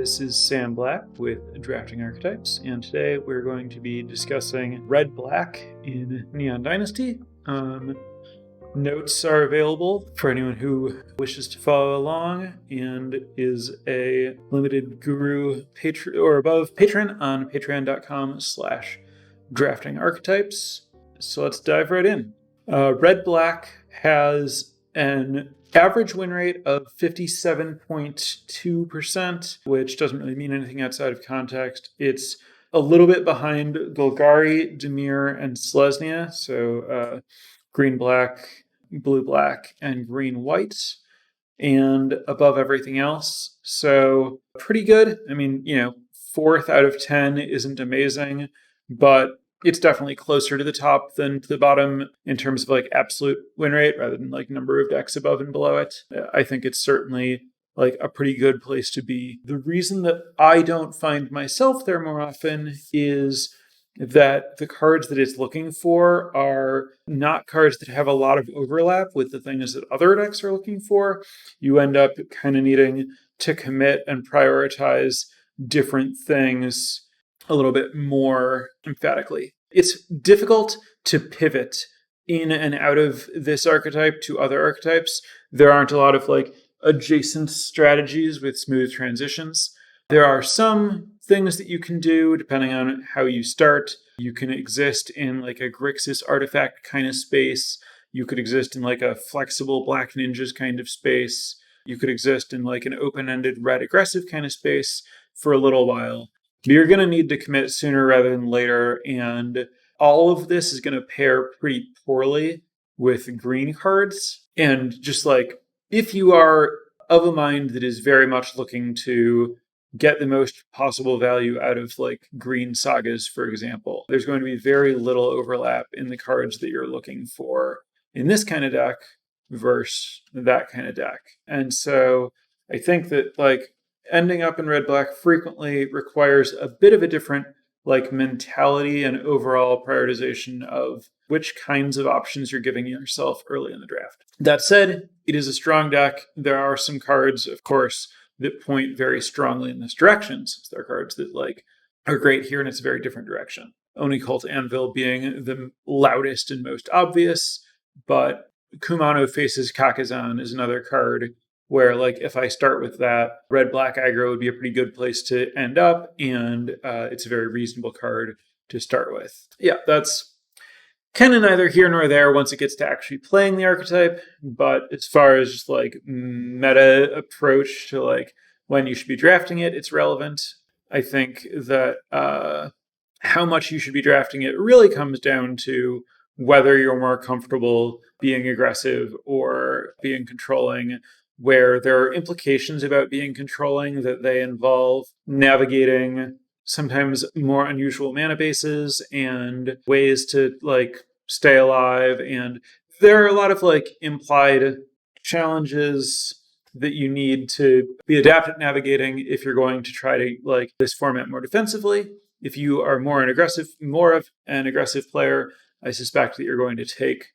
This is Sam Black with Drafting Archetypes, and today we're going to be discussing Red-Black in Neon Dynasty. Notes are available for anyone who wishes to follow along and is a limited guru or above patron on patreon.com/drafting archetypes. So let's dive right in. Red-Black has an average win rate of 57.2%, which doesn't really mean anything outside of context. It's a little bit behind Golgari, Dimir, and Selesnya, so green-black, blue-black, and green-white, and above everything else. So pretty good. I mean, 4th out of 10 isn't amazing, but it's definitely closer to the top than to the bottom in terms of absolute win rate rather than number of decks above and below it. I think it's certainly a pretty good place to be. The reason that I don't find myself there more often is that the cards that it's looking for are not cards that have a lot of overlap with the things that other decks are looking for. You end up kind of needing to commit and prioritize different things a little bit more emphatically. It's difficult to pivot in and out of this archetype to other archetypes. There aren't a lot of adjacent strategies with smooth transitions. There are some things that you can do depending on how you start. You can exist in a Grixis artifact kind of space. You could exist in a flexible Black Ninjas kind of space. You could exist in an open-ended red aggressive kind of space for a little while. But you're going to need to commit sooner rather than later, and all of this is going to pair pretty poorly with green cards. And just if you are of a mind that is very much looking to get the most possible value out of green sagas, for example, there's going to be very little overlap in the cards that you're looking for in this kind of deck versus that kind of deck. And so I think that ending up in red-black frequently requires a bit of a different mentality and overall prioritization of which kinds of options you're giving yourself early in the draft. That said, it is a strong deck. There are some cards, of course, that point very strongly in this direction, since there are cards that are great here and it's a very different direction. Oni Cult Anvil being the loudest and most obvious, but Kumano Faces Kakazan is another card where if I start with that, red-black aggro would be a pretty good place to end up, and it's a very reasonable card to start with. Yeah, that's kind of neither here nor there once it gets to actually playing the archetype, but as far as just meta approach to when you should be drafting it, it's relevant. I think that how much you should be drafting it really comes down to whether you're more comfortable being aggressive or being controlling, where there are implications about being controlling that they involve navigating sometimes more unusual mana bases and ways to stay alive. And there are a lot of implied challenges that you need to be adept at navigating if you're going to try to this format more defensively. If you are more of an aggressive player, I suspect that you're going to take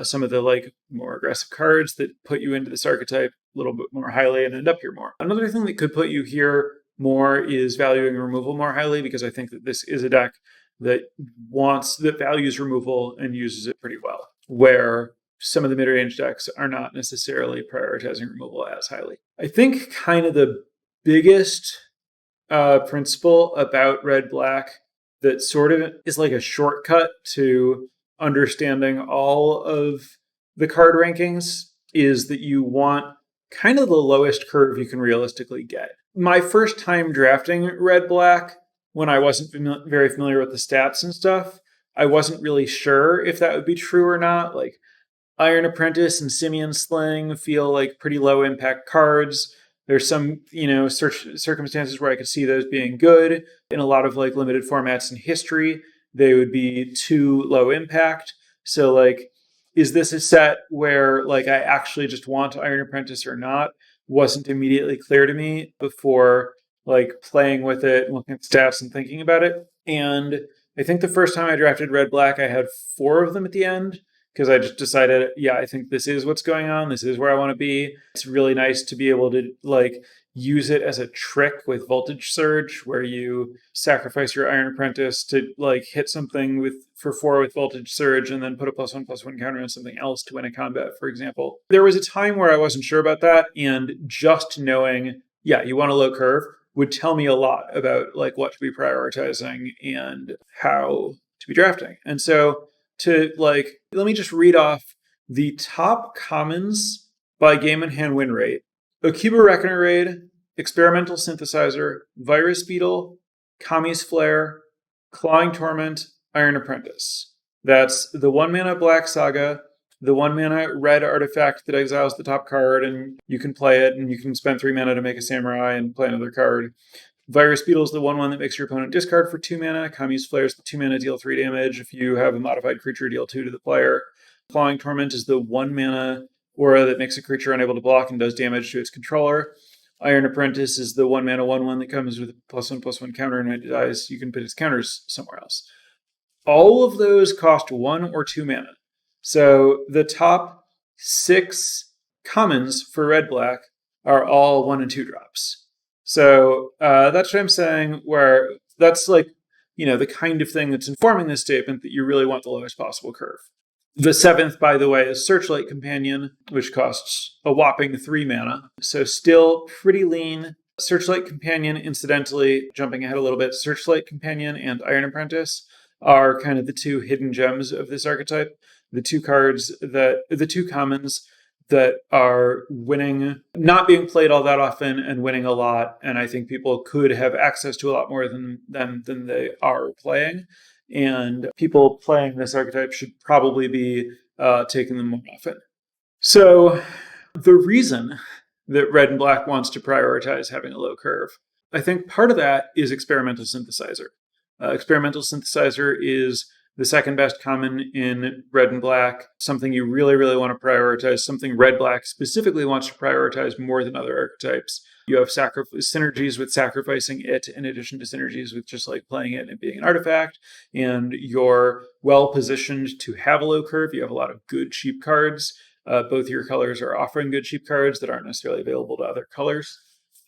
some of the more aggressive cards that put you into this archetype a little bit more highly and end up here more. Another thing that could put you here more is valuing removal more highly, because I think that this is a deck that values removal and uses it pretty well, where some of the mid-range decks are not necessarily prioritizing removal as highly. I think kind of the biggest principle about red-black that sort of is a shortcut to understanding all of the card rankings is that you want kind of the lowest curve you can realistically get. My first time drafting red-black, when I wasn't very familiar with the stats and stuff, I wasn't really sure if that would be true or not. Iron Apprentice and Simian Sling feel pretty low impact cards. There's some, circumstances where I could see those being good. In a lot of limited formats in history, they would be too low impact. So is this a set where I actually just want Iron Apprentice or not? Wasn't immediately clear to me before playing with it and looking at stats and thinking about it. And I think the first time I drafted red-black, I had 4 of them at the end. because I just decided, yeah, I think this is what's going on. This is where I want to be. It's really nice to be able to use it as a trick with voltage surge, where you sacrifice your Iron Apprentice to hit something for 4 with voltage surge and then put a +1/+1 counter on something else to win a combat, for example. There was a time where I wasn't sure about that, and just knowing, yeah, you want a low curve would tell me a lot about what to be prioritizing and how to be drafting. And so let me just read off the top commons by game and hand win rate. Akiba Reckoner Raid, Experimental Synthesizer, Virus Beetle, Kami's Flare, Clawing Torment, Iron Apprentice. That's the 1-mana Black Saga, the 1-mana red artifact that exiles the top card, and you can play it, and you can spend 3 mana to make a Samurai and play another card. Virus Beetle is the 1/1 that makes your opponent discard for 2 mana. Kami's Flare is the 2 mana, deal 3 damage. If you have a modified creature, deal 2 to the player. Clawing Torment is the 1 mana aura that makes a creature unable to block and does damage to its controller. Iron Apprentice is the 1 mana 1/1 that comes with a +1/+1 counter, and when it dies, you can put its counters somewhere else. All of those cost 1 or 2 mana. So the top 6 commons for red-black are all 1 and 2 drops. So that's what I'm saying, where that's the kind of thing that's informing this statement that you really want the lowest possible curve. The 7th, by the way, is Searchlight Companion, which costs a whopping 3 mana. So still pretty lean. Searchlight Companion, incidentally, jumping ahead a little bit, Searchlight Companion and Iron Apprentice are kind of the 2 hidden gems of this archetype. The 2 commons that are winning, not being played all that often and winning a lot. And I think people could have access to a lot more than they are playing. And people playing this archetype should probably be taking them more often. So the reason that red and black wants to prioritize having a low curve, I think part of that is Experimental Synthesizer. Experimental Synthesizer is the second best common in red and black, something you really, really want to prioritize, something red-black specifically wants to prioritize more than other archetypes. You have synergies with sacrificing it in addition to synergies with just playing it and being an artifact, and you're well-positioned to have a low curve. You have a lot of good cheap cards. Both your colors are offering good cheap cards that aren't necessarily available to other colors.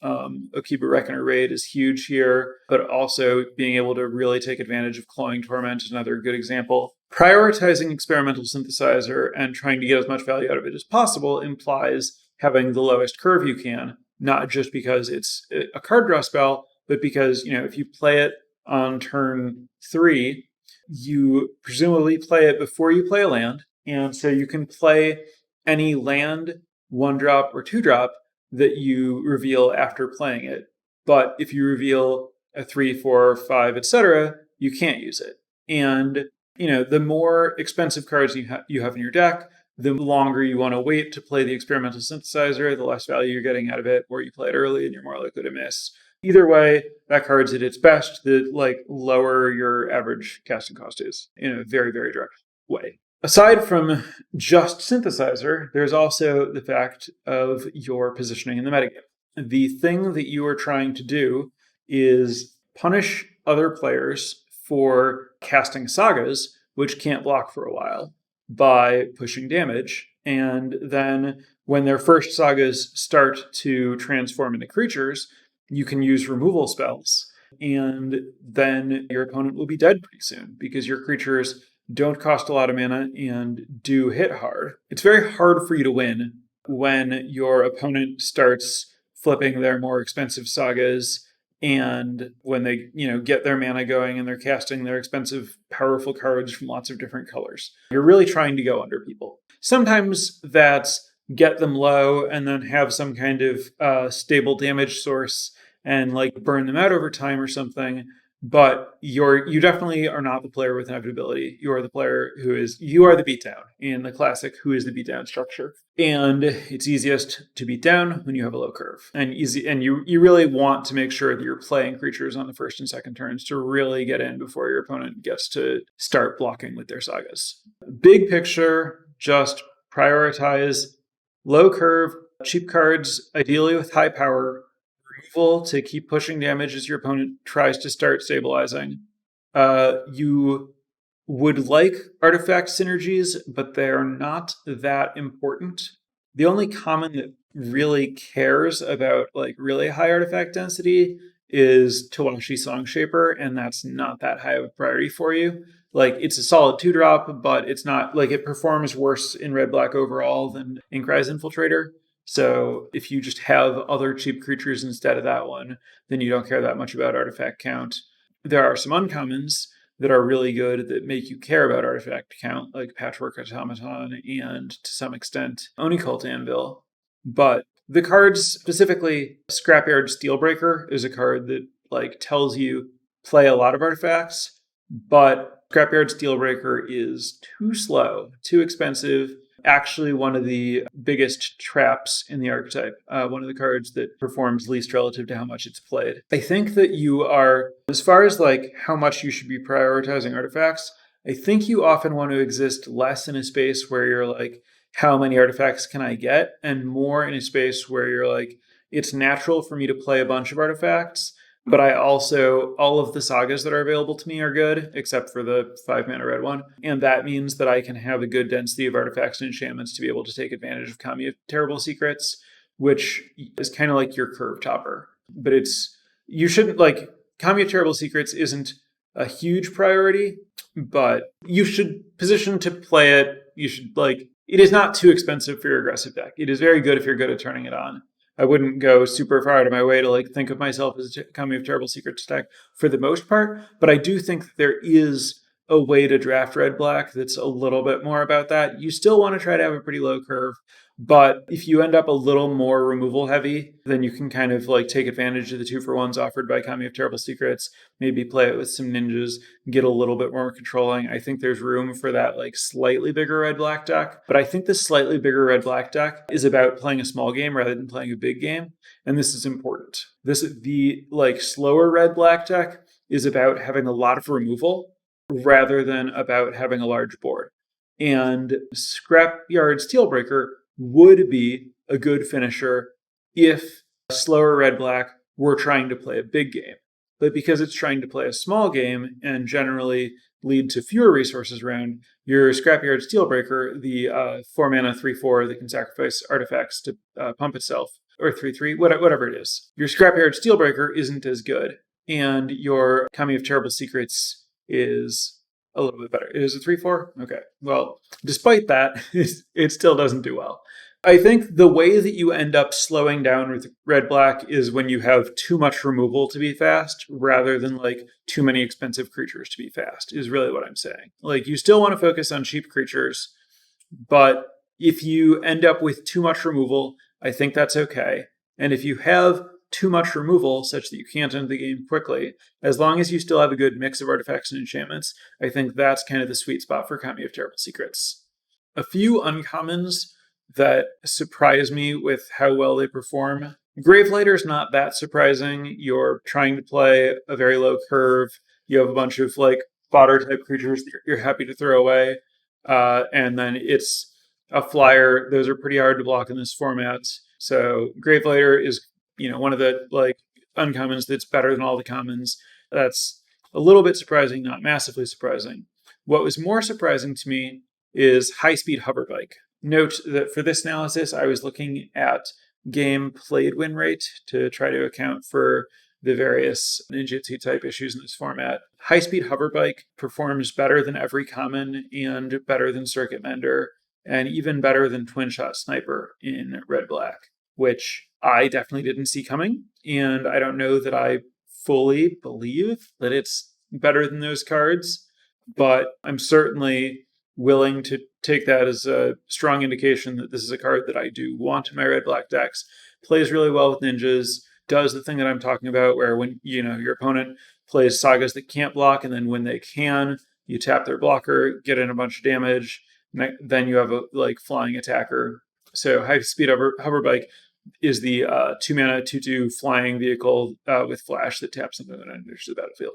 Akiba Reckoner Raid is huge here, but also being able to really take advantage of Clawing Torment is another good example. Prioritizing Experimental Synthesizer and trying to get as much value out of it as possible implies having the lowest curve you can, not just because it's a card draw spell, but because, if you play it on turn 3, you presumably play it before you play a land, and so you can play any land, 1-drop or 2-drop, that you reveal after playing it. But if you reveal a 3, 4, 5, etc., you can't use it. And, the more expensive cards you have in your deck, the longer you want to wait to play the Experimental Synthesizer, the less value you're getting out of it, or you play it early and you're more likely to miss. Either way, that card's at its best, the lower your average casting cost is in a very, very direct way. Aside from just Synthesizer, there's also the fact of your positioning in the metagame. The thing that you are trying to do is punish other players for casting sagas, which can't block for a while, by pushing damage. And then when their first sagas start to transform into creatures, you can use removal spells. And then your opponent will be dead pretty soon because your creatures don't cost a lot of mana and do hit hard. It's very hard for you to win when your opponent starts flipping their more expensive sagas, and when they, get their mana going and they're casting their expensive, powerful cards from lots of different colors. You're really trying to go under people. Sometimes that's get them low and then have some kind of stable damage source and burn them out over time or something. But you definitely are not the player with inevitability. You are the player you are the beatdown in the classic who is the beatdown structure. And it's easiest to beat down when you have a low curve. And you really want to make sure that you're playing creatures on the first and second turns to really get in before your opponent gets to start blocking with their sagas. Big picture, just prioritize low curve, cheap cards, ideally with high power, to keep pushing damage as your opponent tries to start stabilizing. You would like artifact synergies, but they're not that important. The only common that really cares about like really high artifact density is Tawashi Songshaper, and that's not that high of a priority for you. Like it's a solid 2-drop, but it's not like it performs worse in red black overall than Inkrise Infiltrator. So if you just have other cheap creatures instead of that one, then you don't care that much about artifact count. There are some uncommons that are really good that make you care about artifact count, like Patchwork Automaton and to some extent Onicult Anvil. But the cards, specifically Scrapyard Steelbreaker, is a card that like tells you play a lot of artifacts, but Scrapyard Steelbreaker is too slow, too expensive. Actually, one of the biggest traps in the archetype, one of the cards that performs least relative to how much it's played. I think that you are, as far as like how much you should be prioritizing artifacts, I think you often want to exist less in a space where you're like, how many artifacts can I get? And more in a space where you're like, it's natural for me to play a bunch of artifacts, but I also, all of the sagas that are available to me are good, except for the 5-mana red one. And that means that I can have a good density of artifacts and enchantments to be able to take advantage of Kami of Terrible Secrets, which is kind of like your curve topper. But you shouldn't, like, Kami of Terrible Secrets isn't a huge priority, but you should position to play it. You should, like, it is not too expensive for your aggressive deck. It is very good if you're good at turning it on. I wouldn't go super far out of my way to like think of myself as a Kami of Terrible Secrets deck for the most part, but I do think that there is a way to draft red-black that's a little bit more about that. You still want to try to have a pretty low curve, but if you end up a little more removal heavy, then you can kind of like take advantage of the 2-for-1s offered by Kami of Terrible Secrets, maybe play it with some ninjas, get a little bit more controlling. I think there's room for that like slightly bigger red-black deck, but I think the slightly bigger red-black deck is about playing a small game rather than playing a big game, and this is important. The like slower red-black deck is about having a lot of removal rather than about having a large board. And Scrapyard Steelbreaker would be a good finisher if slower red-black were trying to play a big game. But because it's trying to play a small game and generally lead to fewer resources around, your Scrapyard Steelbreaker, the 4-mana 3/4 that can sacrifice artifacts to pump itself, or 3/3, whatever it is, your Scrapyard Steelbreaker isn't as good. And your Kami of Terrible Secrets is a little bit better. It is a 3/4? Okay. Well, despite that, it still doesn't do well. I think the way that you end up slowing down with red-black is when you have too much removal to be fast rather than like too many expensive creatures to be fast, is really what I'm saying. Like you still want to focus on cheap creatures, but if you end up with too much removal, I think that's okay. And if you have too much removal such that you can't end the game quickly, as long as you still have a good mix of artifacts and enchantments, I think that's kind of the sweet spot for Kami of Terrible Secrets. A few uncommons that surprise me with how well they perform. Gravelighter's not that surprising. You're trying to play a very low curve. You have a bunch of like fodder type creatures that you're happy to throw away. And then it's a flyer. Those are pretty hard to block in this format. So Gravelighter is, one of the like uncommons that's better than all the commons. That's a little bit surprising, not massively surprising. What was more surprising to me is High-Speed Hoverbike. Note that for this analysis, I was looking at game played win rate to try to account for the various ninjutsu type issues in this format. High-Speed Hoverbike performs better than every common and better than Circuit Mender and even better than Twin Shot Sniper in red-black, which I definitely didn't see coming. And I don't know that I fully believe that it's better than those cards, but I'm certainly willing to take that as a strong indication that this is a card that I do want in my red-black decks. Plays really well with ninjas, does the thing that I'm talking about where when your opponent plays sagas that can't block, and then when they can, you tap their blocker, get in a bunch of damage, then you have a like flying attacker. So High-Speed Hoverbike is the 2-mana 2/2 flying vehicle with flash that taps something that enters the battlefield.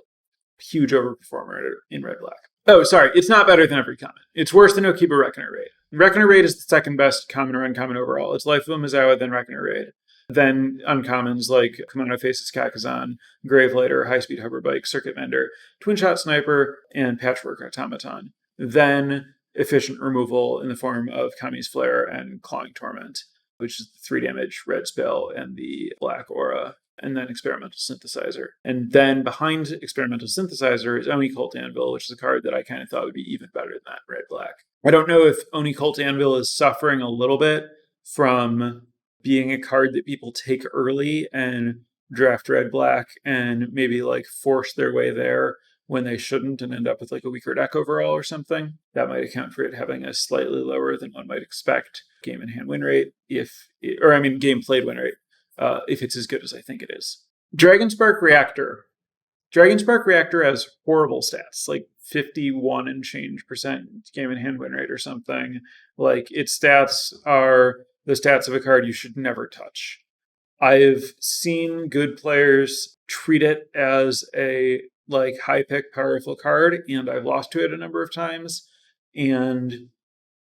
Huge overperformer in red-black. Oh, sorry, it's not better than every common. It's worse than Okiba Reckoner Raid. Reckoner Raid is the second best common or uncommon overall. It's Life of a Mizawa, then Reckoner Raid. Then uncommons like Kimono Faces Kakazan, Gravelighter, High Speed Hoverbike, Circuit Mender, Twin Shot Sniper, and Patchwork Automaton. Then efficient removal in the form of Kami's Flare and Clawing Torment, which is the 3 damage red spell and the black aura, and then Experimental Synthesizer. And then behind Experimental Synthesizer is Oni Cult Anvil, which is a card that I kind of thought would be even better than that red-black. I don't know if Oni Cult Anvil is suffering a little bit from being a card that people take early and draft red-black and maybe like force their way there when they shouldn't and end up with like a weaker deck overall or something. That might account for it having a slightly lower than one might expect game in hand win rate, game played win rate, if it's as good as I think it is. Dragonspark Reactor. Dragonspark Reactor has horrible stats, like 51 and change percent game in hand win rate or something. Like its stats are the stats of a card you should never touch. I've seen good players treat it as a like high pick powerful card, and I've lost to it a number of times. And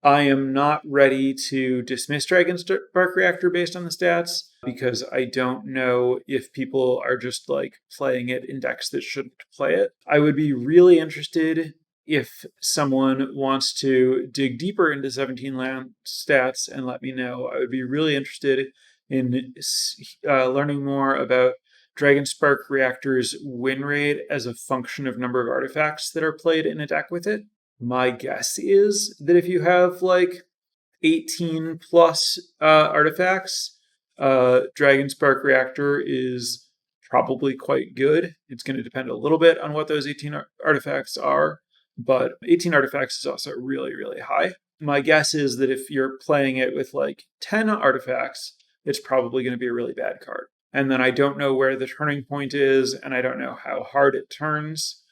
I am not ready to dismiss Dragonspark Reactor based on the stats because I don't know if people are just like playing it in decks that shouldn't play it. I would be really interested if someone wants to dig deeper into 17 land stats and let me know. I would be really interested in learning more about Dragonspark Reactor's win rate as a function of number of artifacts that are played in a deck with it. My guess is that if you have like 18 plus artifacts, Dragonspark Reactor is probably quite good. It's going to depend a little bit on what those 18 artifacts are, but 18 artifacts is also really, really high. My guess is that if you're playing it with like 10 artifacts, it's probably going to be a really bad card. And then I don't know where the turning point is, and I don't know how hard it turns.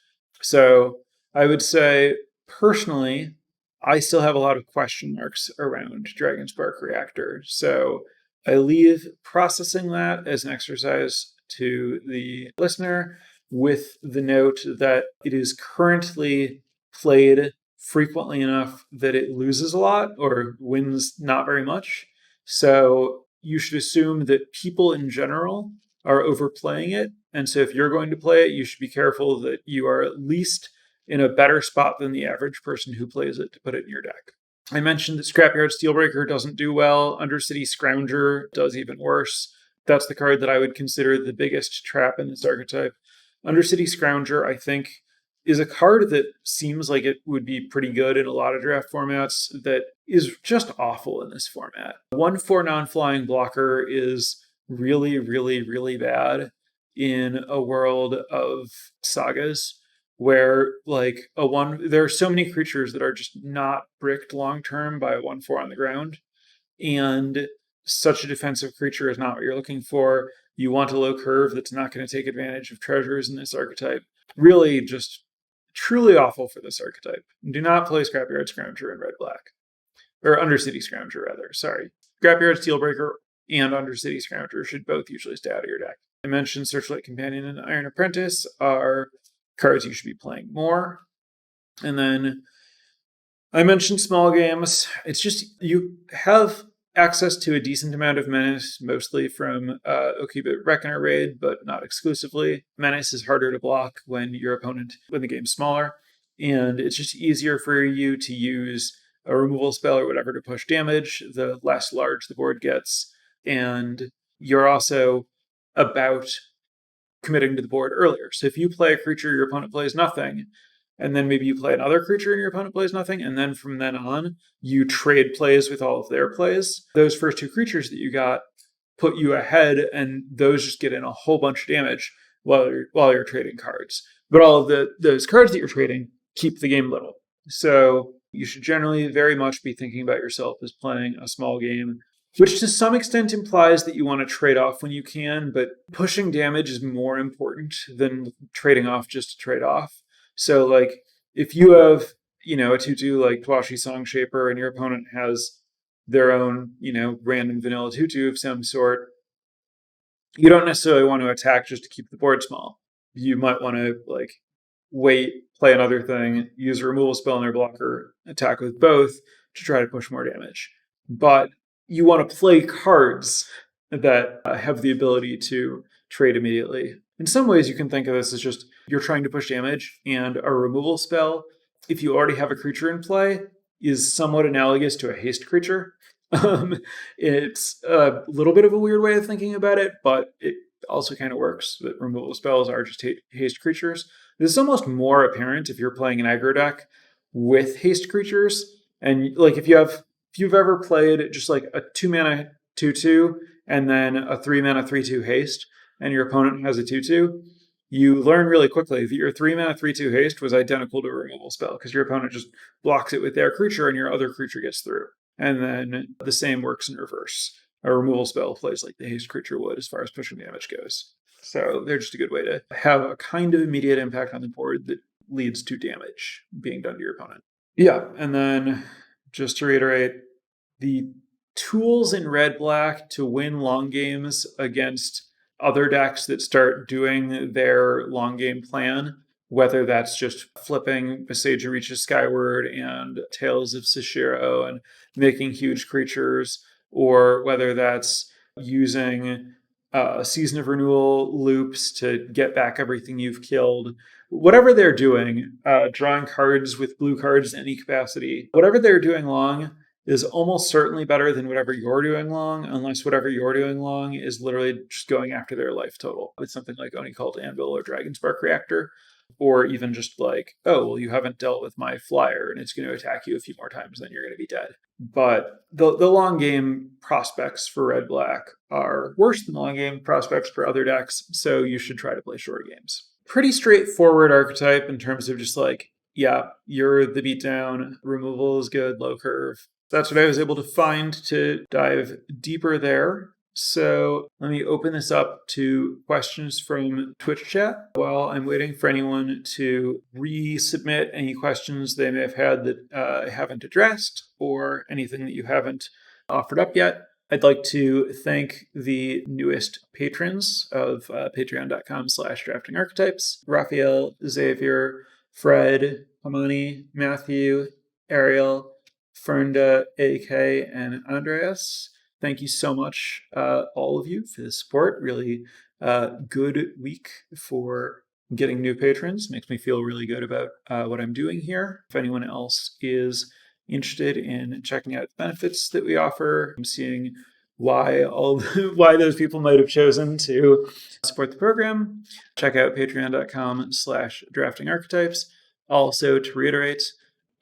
So I would say, personally, I still have a lot of question marks around Dragonspark Reactor. So I leave processing that as an exercise to the listener with the note that it is currently played frequently enough that it loses a lot or wins not very much. So you should assume that people in general are overplaying it. And so if you're going to play it, you should be careful that you are at least in a better spot than the average person who plays it to put it in your deck. I mentioned that Scrapyard Steelbreaker doesn't do well. Undercity Scrounger does even worse. That's the card that I would consider the biggest trap in this archetype. Undercity Scrounger, I think, is a card that seems like it would be pretty good in a lot of draft formats that is just awful in this format. 1/4 non-flying blocker is really, really, really bad in a world of sagas where there are so many creatures that are just not bricked long-term by a 1/4 on the ground. And such a defensive creature is not what you're looking for. You want a low curve that's not going to take advantage of treasures in this archetype. Really just truly awful for this archetype. Do not play Scrapyard Scrounger in red-black. Or Undercity Scrounger, rather. Sorry. Scrapyard Steelbreaker and Undercity Scrounger should both usually stay out of your deck. I mentioned Searchlight Companion and Iron Apprentice are cards you should be playing more. And then I mentioned small games. It's just you have access to a decent amount of Menace, mostly from Okiba Reckoner Raid, but not exclusively. Menace is harder to block when the game's smaller, and it's just easier for you to use a removal spell or whatever to push damage, the less large the board gets. And you're also about committing to the board earlier. So if you play a creature, your opponent plays nothing, and then maybe you play another creature and your opponent plays nothing, and then from then on, you trade plays with all of their plays. Those first 2 creatures that you got put you ahead, and those just get in a whole bunch of damage while you're trading cards. But all of those cards that you're trading keep the game little. So you should generally very much be thinking about yourself as playing a small game, which to some extent implies that you want to trade off when you can, but pushing damage is more important than trading off just to trade off. So, like, if you have, a 2/2 like Twashi Songshaper and your opponent has their own, random vanilla 2/2 of some sort, you don't necessarily want to attack just to keep the board small. You might want to, wait, play another thing, use a removal spell in their blocker, attack with both to try to push more damage. But you want to play cards that have the ability to trade immediately. In some ways, you can think of this as just you're trying to push damage, and a removal spell, if you already have a creature in play, is somewhat analogous to a haste creature. Um, it's a little bit of a weird way of thinking about it, but it also kind of works. That removal spells are just haste creatures. This is almost more apparent if you're playing an aggro deck with haste creatures, and like if you've ever played just like a 2-mana 2/2 and then a 3-mana 3/2 haste, and your opponent has a 2/2, you learn really quickly that your 3-mana 3/2 haste was identical to a removal spell because your opponent just blocks it with their creature and your other creature gets through. And then the same works in reverse. A removal spell plays like the haste creature would as far as pushing damage goes. So they're just a good way to have a kind of immediate impact on the board that leads to damage being done to your opponent. Yeah, and then just to reiterate, the tools in red-black to win long games against other decks that start doing their long game plan, whether that's just flipping Visage Reaches Skyward and Tales of Seshiro and making huge creatures, or whether that's using Season of Renewal loops to get back everything you've killed. Whatever they're doing, drawing cards with blue cards in any capacity, whatever they're doing long is almost certainly better than whatever you're doing long, unless whatever you're doing long is literally just going after their life total with something like Untitled Anvil or Dragonspark Reactor, or even just like, oh, well, you haven't dealt with my flyer and it's going to attack you a few more times, then you're going to be dead. But the long game prospects for red-black are worse than the long game prospects for other decks, so you should try to play short games. Pretty straightforward archetype in terms of just like, yeah, you're the beatdown, removal is good, low curve. That's what I was able to find to dive deeper there. So let me open this up to questions from Twitch chat while I'm waiting for anyone to resubmit any questions they may have had that I haven't addressed or anything that you haven't offered up yet. I'd like to thank the newest patrons of patreon.com/draftingarchetypes: Raphael, Xavier, Fred, Hamani, Matthew, Ariel, Fernda, AK, and Andreas. Thank you so much, all of you, for the support. Really good week for getting new patrons. Makes me feel really good about what I'm doing here. If anyone else is interested in checking out the benefits that we offer, I'm seeing why those people might have chosen to support the program, check out patreon.com/draftingarchetypes. Also, to reiterate,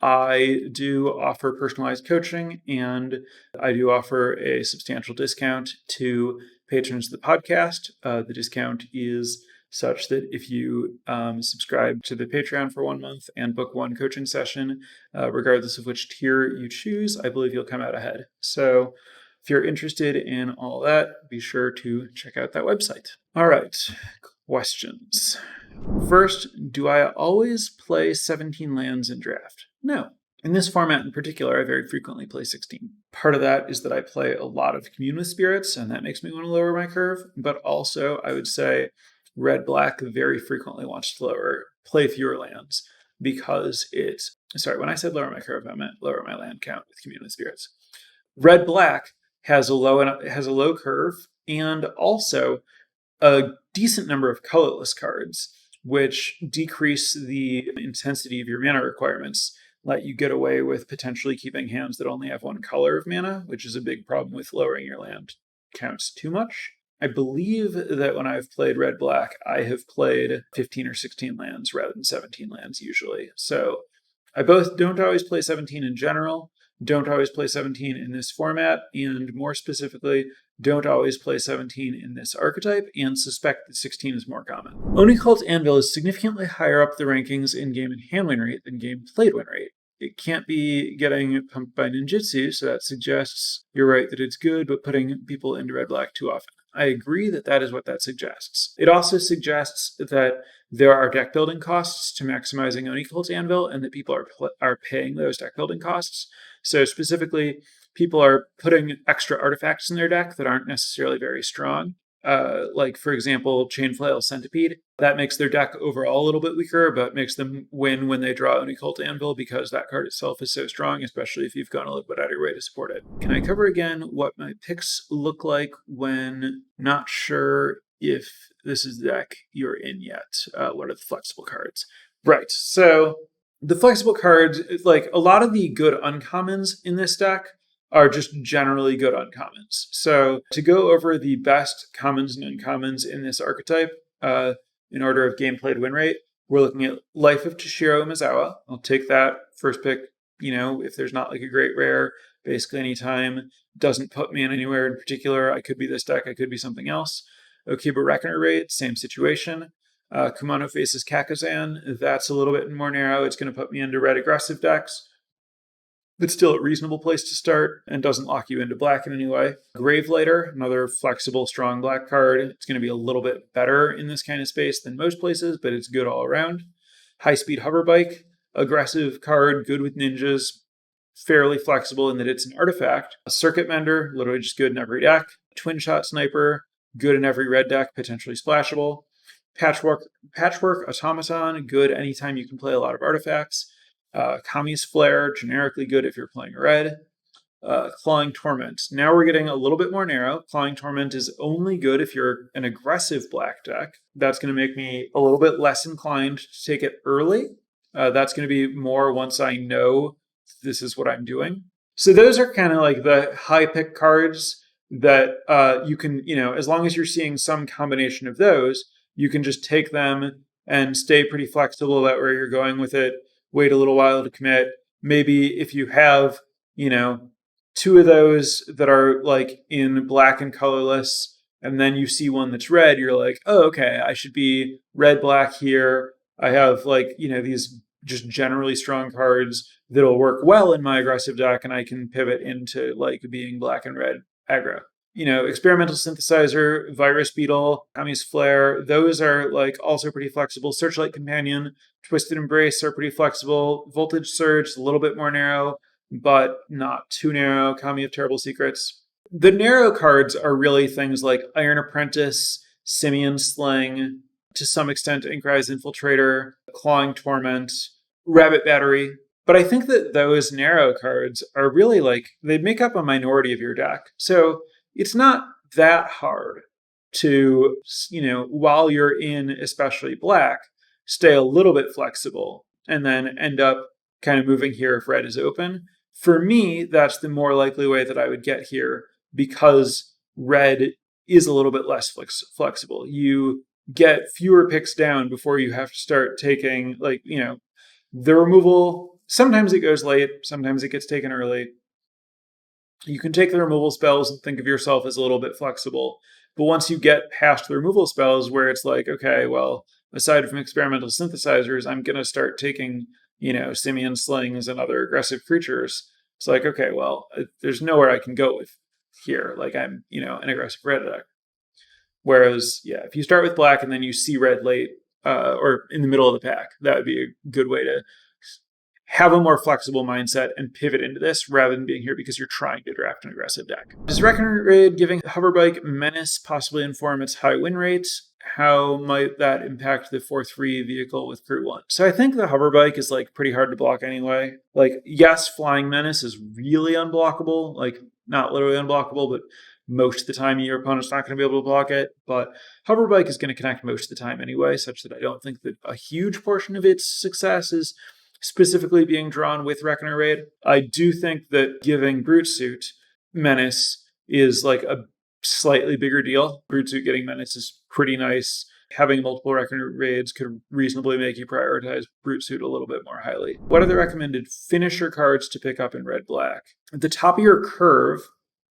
I do offer personalized coaching, and I do offer a substantial discount to patrons of the podcast. The discount is such that if you subscribe to the Patreon for 1 month and book one coaching session, regardless of which tier you choose, I believe you'll come out ahead. So if you're interested in all that, be sure to check out that website. All right, questions. First, do I always play 17 lands in draft? No. In this format in particular, I very frequently play 16. Part of that is that I play a lot of Commune with Spirits, and that makes me want to lower my curve. But also, I would say red-black very frequently wants to play fewer lands because when I said lower my curve, I meant lower my land count with Commune with Spirits. Red-black has a low curve and also a decent number of colorless cards, which decrease the intensity of your mana requirements, let you get away with potentially keeping hands that only have one color of mana, which is a big problem with lowering your land counts too much. I believe that when I've played red-black, I have played 15 or 16 lands rather than 17 lands usually. So I both don't always play 17 in general, don't always play 17 in this format, and more specifically, don't always play 17 in this archetype, and suspect that 16 is more common. Onicult Anvil is significantly higher up the rankings in game and hand win rate than game played win rate. It can't be getting pumped by ninjutsu, so that suggests you're right that it's good, but putting people into red-black too often. I agree that that is what that suggests. It also suggests that there are deck building costs to maximizing Onicult Anvil, and that people are paying those deck building costs. So specifically, people are putting extra artifacts in their deck that aren't necessarily very strong. like for example, Chain Flail Centipede. That makes their deck overall a little bit weaker, but makes them win when they draw an Occult Anvil because that card itself is so strong, especially if you've gone a little bit out of your way to support it. Can I cover again what my picks look like when not sure if this is the deck you're in yet? What are the flexible cards? Right. So the flexible cards, like a lot of the good uncommons in this deck are just generally good uncommons. So to go over the best commons and uncommons in this archetype, in order of game played win rate, we're looking at Life of Toshiro Mizawa. I'll take that first pick, if there's not like a great rare, basically anytime, doesn't put me in anywhere in particular. I could be this deck, I could be something else. Okiba Reckoner Raid, same situation. Kumano faces Kakazan. That's a little bit more narrow. It's going to put me into red aggressive decks, but still a reasonable place to start and doesn't lock you into black in any way. Gravelighter, another flexible, strong black card. It's going to be a little bit better in this kind of space than most places, but it's good all around. High Speed Hoverbike, aggressive card, good with ninjas, fairly flexible in that it's an artifact. A Circuit Mender, literally just good in every deck. Twin Shot Sniper, good in every red deck, potentially splashable. Patchwork Automaton, good anytime you can play a lot of artifacts. Kami's Flare, generically good if you're playing red. Clawing Torment. Now we're getting a little bit more narrow. Clawing Torment is only good if you're an aggressive black deck. That's going to make me a little bit less inclined to take it early. That's going to be more once I know this is what I'm doing. So those are kind of like the high pick cards that you can, as long as you're seeing some combination of those, you can just take them and stay pretty flexible about where you're going with it. Wait a little while to commit. Maybe if you have, two of those that are like in black and colorless, and then you see one that's red, you're like, oh, okay, I should be red, black here. I have these just generally strong cards that'll work well in my aggressive deck, and I can pivot into like being black and red aggro. Experimental Synthesizer, Virus Beetle, Kami's Flare, those are like also pretty flexible. Searchlight Companion, Twisted Embrace are pretty flexible. Voltage Surge, a little bit more narrow, but not too narrow. Kami of Terrible Secrets. The narrow cards are really things like Iron Apprentice, Simian Sling, to some extent Inkrise Infiltrator, Clawing Torment, Rabbit Battery. But I think that those narrow cards are really like, they make up a minority of your deck. So it's not that hard to, while you're in especially black, stay a little bit flexible and then end up kind of moving here if red is open. For me, that's the more likely way that I would get here because red is a little bit less flexible. You get fewer picks down before you have to start taking, the removal. Sometimes it goes late, sometimes it gets taken early. You can take the removal spells and think of yourself as a little bit flexible. But once you get past the removal spells where it's like, okay, well, aside from experimental synthesizers, I'm going to start taking, simian slings and other aggressive creatures. It's like, okay, well, there's nowhere I can go with here. Like I'm, an aggressive red deck. Whereas, yeah, if you start with black and then you see red late or in the middle of the pack, that would be a good way to have a more flexible mindset and pivot into this rather than being here because you're trying to draft an aggressive deck. Does Reckoner Raid giving Hoverbike Menace possibly inform its high win rates? How might that impact the 4/3 vehicle with Crew 1? So I think the Hoverbike is like pretty hard to block anyway. Like, yes, Flying Menace is really unblockable, like not literally unblockable, but most of the time your opponent's not going to be able to block it. But Hoverbike is going to connect most of the time anyway, such that I don't think that a huge portion of its success is specifically being drawn with Reckoner Raid. I do think that giving Brute Suit Menace is like a slightly bigger deal. Brute Suit getting Menace is pretty nice. Having multiple Reckoner Raids could reasonably make you prioritize Brute Suit a little bit more highly. What are the recommended finisher cards to pick up in red-black? At the top of your curve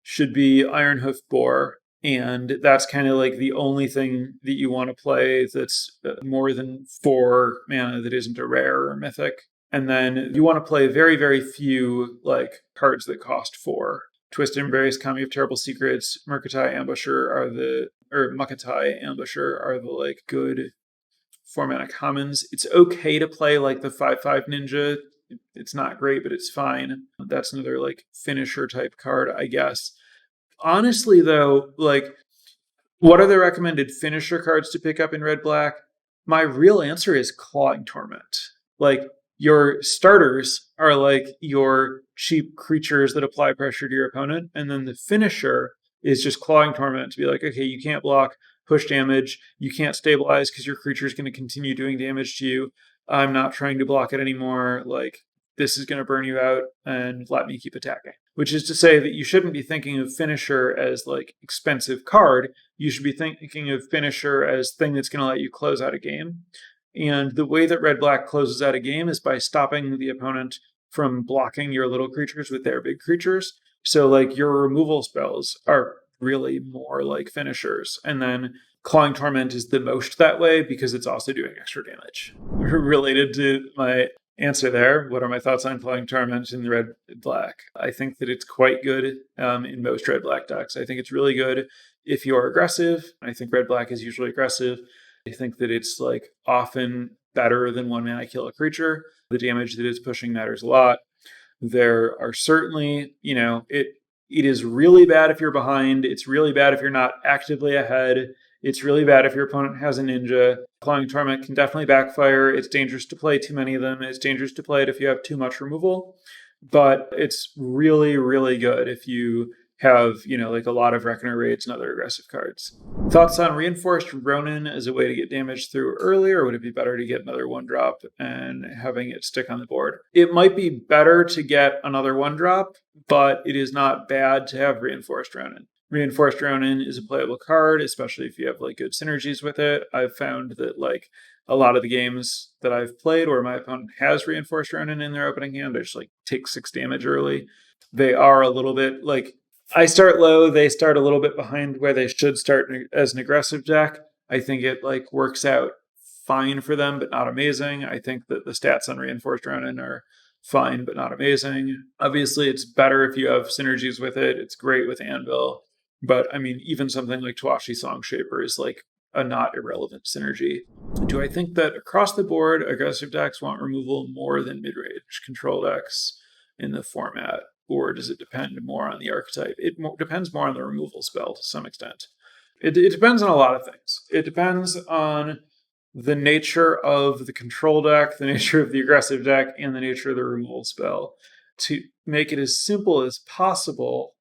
should be Ironhoof Boar, and that's kind of like the only thing that you want to play that's more than 4 mana that isn't a rare or mythic. And then you want to play very, very few like cards that cost 4. Twisted Embrace, Kami of Terrible Secrets, Mukkatai Ambusher are the like good 4 mana commons. It's okay to play like the 5/5 ninja. It's not great, but it's fine. That's another like finisher type card, I guess. Honestly, though, like What are the recommended finisher cards to pick up in red black? My real answer is Clawing Torment. Like, your starters are like your cheap creatures that apply pressure to your opponent, and then the finisher is just Clawing Torment to be like, okay, you can't block, push damage, you can't stabilize because your creature is going to continue doing damage to you. I'm not trying to block it anymore. Like, this is going to burn you out and let me keep attacking. Which is to say that you shouldn't be thinking of finisher as like expensive card. You should be thinking of finisher as thing that's going to let you close out a game. And the way that red black closes out a game is by stopping the opponent from blocking your little creatures with their big creatures. So like your removal spells are really more like finishers. And then Clawing Torment is the most that way because it's also doing extra damage. Related to my answer there, what are my thoughts on Clawing Torment in red black? I think that it's quite good in most red black decks. I think it's really good if you're aggressive. I think red black is usually aggressive. I think that it's like often better than one mana kill a creature. The damage that it's pushing matters a lot. There are certainly, it is really bad if you're behind. It's really bad if you're not actively ahead. It's really bad if your opponent has a ninja. Clawing Torment can definitely backfire. It's dangerous to play too many of them. It's dangerous to play it if you have too much removal. But it's really, really good if you have, like a lot of Reckoner raids and other aggressive cards. Thoughts on Reinforced Ronin as a way to get damage through early, or would it be better to get another 1-drop and having it stick on the board? It might be better to get another 1-drop, but it is not bad to have Reinforced Ronin. Reinforced Ronin is a playable card, especially if you have like good synergies with it. I've found that like a lot of the games that I've played where my opponent has Reinforced Ronin in their opening hand, I just like take 6 damage early. They are a little bit like, I start low, they start a little bit behind where they should start as an aggressive deck. I think it like works out fine for them, but not amazing. I think that the stats on Reinforced Ronin are fine, but not amazing. Obviously, it's better if you have synergies with it. It's great with Anvil. But I mean, even something like Tawashi Songshaper is like a not irrelevant synergy. Do I think that across the board, aggressive decks want removal more than mid-range control decks in the format? Or does it depend more on the archetype? It depends more on the removal spell to some extent. It depends on a lot of things. It depends on the nature of the control deck, the nature of the aggressive deck, and the nature of the removal spell. To make it as simple as possible,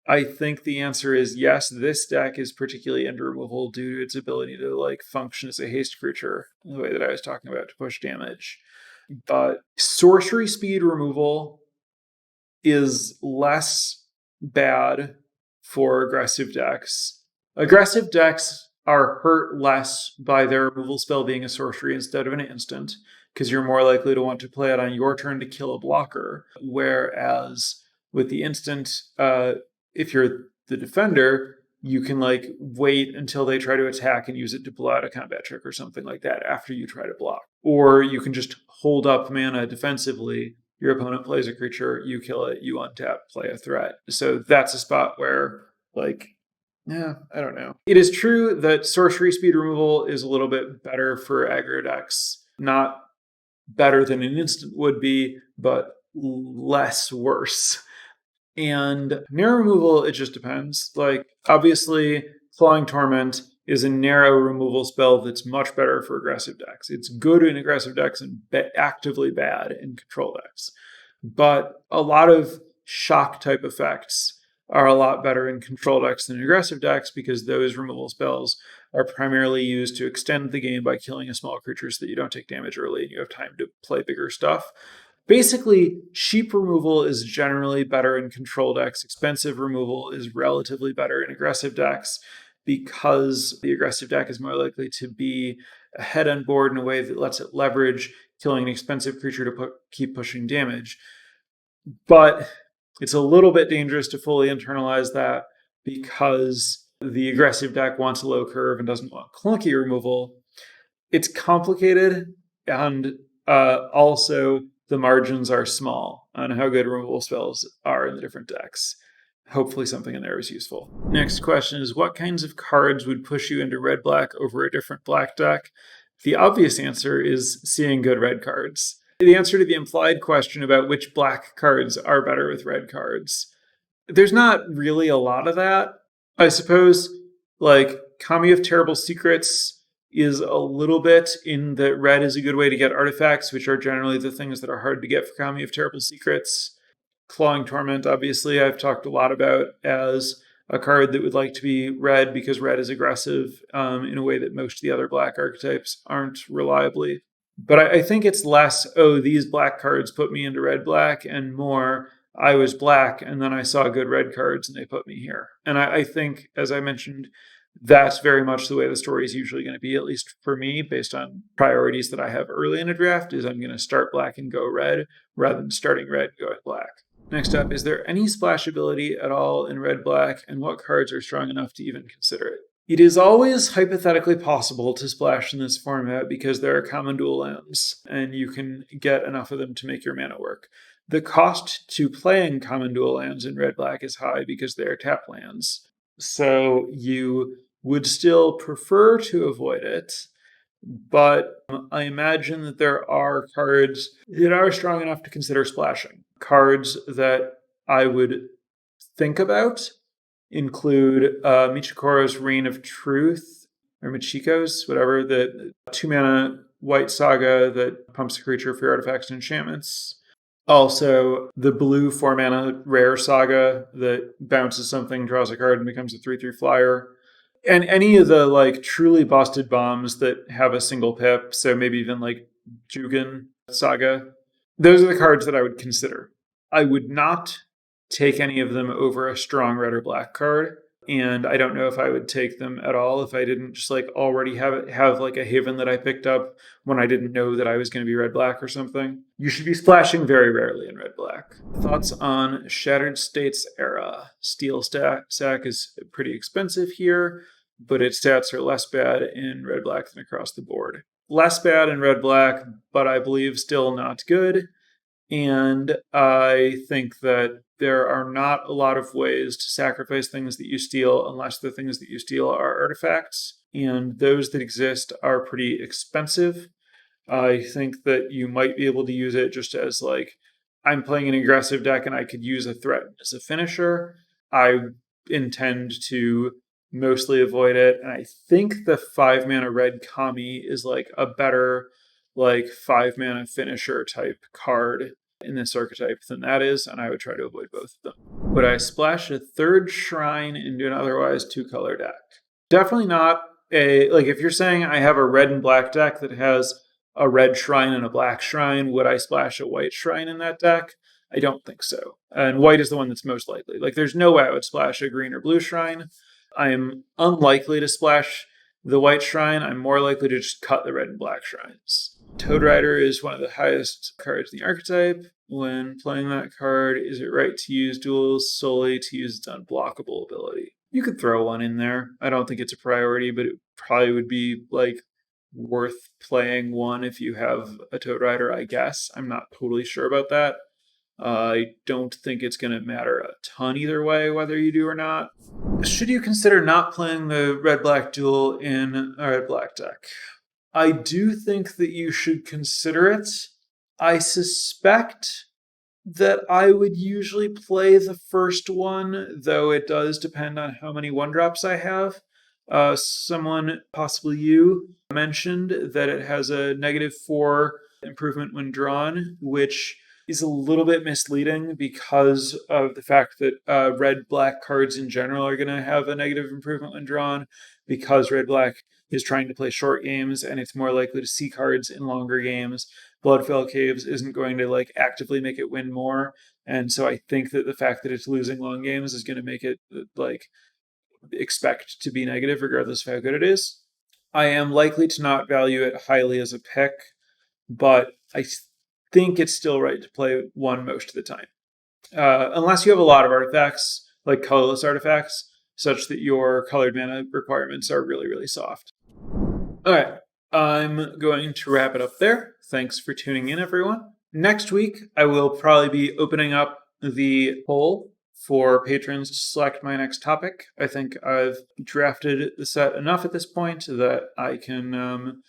I think the answer is yes, this deck is particularly into removal due to its ability to like function as a haste creature, the way that I was talking about, to push damage. But sorcery speed removal is less bad for aggressive decks. Aggressive decks are hurt less by their removal spell being a sorcery instead of an instant, because you're more likely to want to play it on your turn to kill a blocker. Whereas with the instant, if you're the defender, you can like wait until they try to attack and use it to pull out a combat trick or something like that after you try to block. Or you can just hold up mana defensively. Your opponent plays a creature, you kill it, you untap, play a threat. So that's a spot where, like, I don't know. It is true that sorcery speed removal is a little bit better for aggro decks. Not better than an instant would be, but less worse. And narrow removal, it just depends. Like, obviously, Clawing Torment is a narrow removal spell that's much better for aggressive decks. It's good in aggressive decks and actively bad in control decks. But a lot of shock type effects are a lot better in control decks than aggressive decks because those removal spells are primarily used to extend the game by killing a small creature so that you don't take damage early and you have time to play bigger stuff. Basically, cheap removal is generally better in control decks. Expensive removal is relatively better in aggressive decks because the aggressive deck is more likely to be ahead on board in a way that lets it leverage killing an expensive creature to keep pushing damage. But it's a little bit dangerous to fully internalize that because the aggressive deck wants a low curve and doesn't want clunky removal. It's complicated, and also the margins are small on how good removal spells are in the different decks. Hopefully something in there is useful. Next question is, what kinds of cards would push you into red-black over a different black deck? The obvious answer is seeing good red cards. The answer to the implied question about which black cards are better with red cards, there's not really a lot of that. I suppose Like, Kami of Terrible Secrets is a little bit in that red is a good way to get artifacts, which are generally the things that are hard to get for Kami of Terrible Secrets. Clawing Torment, obviously, I've talked a lot about as a card that would like to be red because red is aggressive in a way that most of the other black archetypes aren't reliably. But I think it's less, oh, these black cards put me into red-black, and more, I was black and then I saw good red cards and they put me here. And I think, as I mentioned, that's very much the way the story is usually going to be, at least for me, based on priorities that I have early in a draft, is I'm going to start black and go red rather than starting red and going black. Next up, is there any splashability at all in red-black, and what cards are strong enough to even consider it? It is always hypothetically possible to splash in this format because there are common dual lands, and you can get enough of them to make your mana work. The cost to playing common dual lands in red-black is high because they are tap lands. So you would still prefer to avoid it, but I imagine that there are cards that are strong enough to consider splashing. Cards that I would think about include Michiko's Reign of Truth, or Michiko's, whatever, the 2-mana white saga that pumps a creature for artifacts and enchantments. Also, the blue 4-mana rare saga that bounces something, draws a card, and becomes a 3/3 flyer. And any of the like truly busted bombs that have a single pip, so maybe even like Jugen Saga, those are the cards that I would consider. I would not take any of them over a strong red or black card, and I don't know if I would take them at all if I didn't just like already have like a haven that I picked up when I didn't know that I was going to be red black or something. You should be splashing very rarely in red black. Thoughts on Shattered States Era? Steel sack is pretty expensive here, but its stats are less bad in red black than across the board. Less bad in red black, but I believe still not good. And I think that there are not a lot of ways to sacrifice things that you steal unless the things that you steal are artifacts. And those that exist are pretty expensive. I think that you might be able to use it just as like, I'm playing an aggressive deck and I could use a threat as a finisher. I intend to mostly avoid it. And I think the 5-mana red Kami is like a better like 5-mana finisher type card in this archetype than that is, and I would try to avoid both of them. Would I splash a third shrine into an otherwise 2-color deck? Definitely not like if you're saying I have a red and black deck that has a red shrine and a black shrine, would I splash a white shrine in that deck? I don't think so. And white is the one that's most likely. Like there's no way I would splash a green or blue shrine. I am unlikely to splash the white shrine. I'm more likely to just cut the red and black shrines. Toad Rider is one of the highest cards in the archetype. When playing that card, is it right to use duels solely to use its unblockable ability? You could throw one in there. I don't think it's a priority, but it probably would be like worth playing one if you have a Toad Rider, I guess. I'm not totally sure about that. I don't think it's going to matter a ton either way, whether you do or not. Should you consider not playing the red-black duel in a red-black deck? I do think that you should consider it. I suspect that I would usually play the first one, though it does depend on how many 1-drops I have. Someone, possibly you, mentioned that it has a -4 improvement when drawn, which is a little bit misleading because of the fact that red-black cards in general are going to have a negative improvement when drawn, because red-black is trying to play short games and it's more likely to see cards in longer games. Bloodfell Caves isn't going to like actively make it win more. And so I think that the fact that it's losing long games is going to make it like expect to be negative regardless of how good it is. I am likely to not value it highly as a pick, but I think it's still right to play one most of the time. Unless you have a lot of artifacts, like colorless artifacts, such that your colored mana requirements are really, really soft. All right, I'm going to wrap it up there. Thanks for tuning in, everyone. Next week, I will probably be opening up the poll for patrons to select my next topic. I think I've drafted the set enough at this point that I can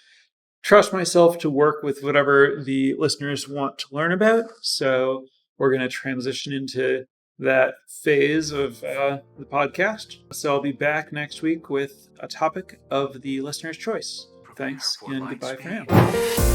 trust myself to work with whatever the listeners want to learn about. So we're going to transition into that phase of the podcast. So I'll be back next week with a topic of the listener's choice. Thanks and goodbye for now.